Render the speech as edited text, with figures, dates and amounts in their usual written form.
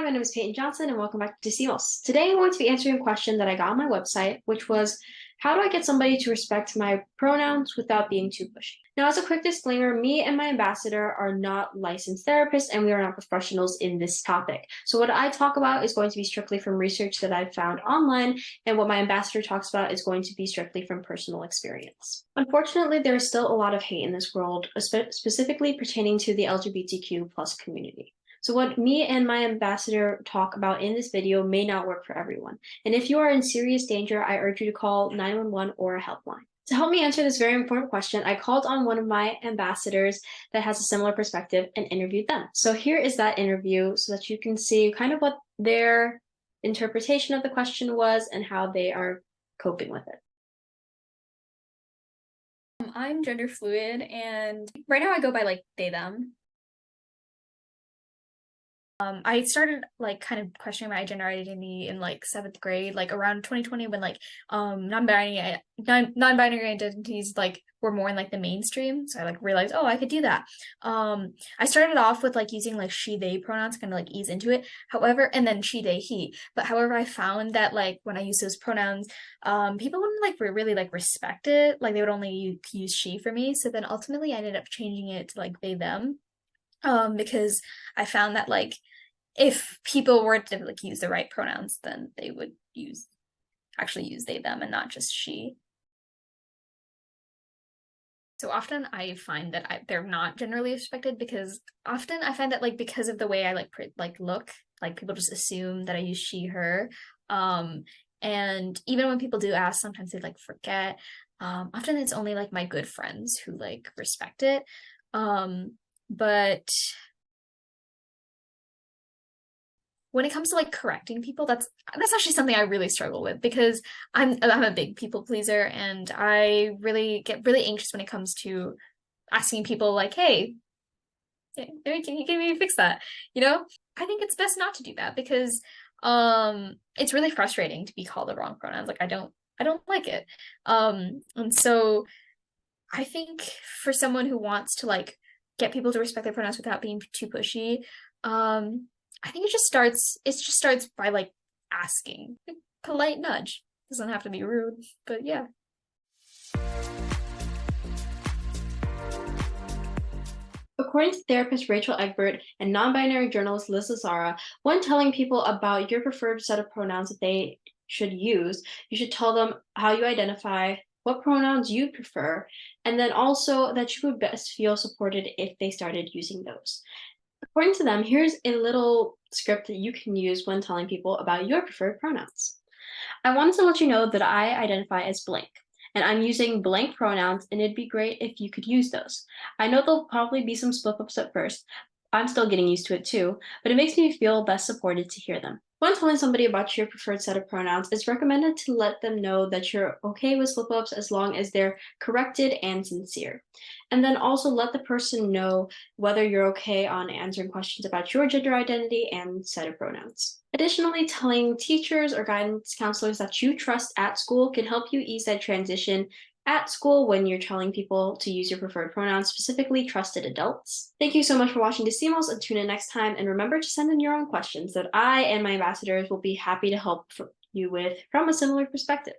my name is Peyton Johnson, and welcome back to Decimals. Today, I'm going to be answering a question that I got on my website, which was, how do I get somebody to respect my pronouns without being too pushy? Now, as a quick disclaimer, me and my ambassador are not licensed therapists, and we are not professionals in this topic. So what I talk about is going to be strictly from research that I've found online, and what my ambassador talks about is going to be strictly from personal experience. Unfortunately, there is still a lot of hate in this world, specifically pertaining to the LGBTQ plus community. So what me and my ambassador talk about in this video may not work for everyone. And if you are in serious danger, I urge you to call 911 or a helpline. To help me answer this very important question, I called on one of my ambassadors that has a similar perspective and interviewed them. So here is that interview so that you can see kind of what their interpretation of the question was and how they are coping with it. I'm gender fluid, and right now I go by like they, them. I started like kind of questioning my gender identity in like 7th grade, like around 2020, when like non-binary identities like were more in like the mainstream. So I like realized, oh, I could do that. I started off with like using like she, they pronouns, kind of like ease into it. However, and then she, they, he. But however, I found that like when I use those pronouns, people wouldn't like really like respect it. Like they would only use she for me. So then ultimately I ended up changing it to like they, them. Because I found that like if people were to like use the right pronouns, then they would actually use they, them, and not just she. So often I find that they're not generally respected, because often I find that like because of the way I like look, like people just assume that I use she, her. And even when people do ask, sometimes they like forget. Often it's only like my good friends who like respect it. But when it comes to like correcting people, that's actually something I really struggle with, because I'm a big people pleaser, and I really get really anxious when it comes to asking people like, hey, can you maybe fix that? You know? I think it's best not to do that, because it's really frustrating to be called the wrong pronouns. Like I don't like it. And so I think for someone who wants to like get people to respect their pronouns without being too pushy, I think it just starts by like asking. Polite nudge. Doesn't have to be rude, but yeah. According to therapist Rachel Egbert and non-binary journalist Liz Lazara, when telling people about your preferred set of pronouns that they should use, you should tell them how you identify, what pronouns you prefer, and then also that you would best feel supported if they started using those. According to them, here's a little script that you can use when telling people about your preferred pronouns. I wanted to let you know that I identify as blank, and I'm using blank pronouns, and it'd be great if you could use those. I know there'll probably be some slip-ups at first. I'm still getting used to it too, but it makes me feel best supported to hear them. When telling somebody about your preferred set of pronouns, it's recommended to let them know that you're okay with slip-ups as long as they're corrected and sincere. And then also let the person know whether you're okay on answering questions about your gender identity and set of pronouns. Additionally, telling teachers or guidance counselors that you trust at school can help you ease that transition at school when you're telling people to use your preferred pronouns, specifically trusted adults. Thank you so much for watching Decimals, and tune in next time. And remember to send in your own questions that I and my ambassadors will be happy to help you with from a similar perspective.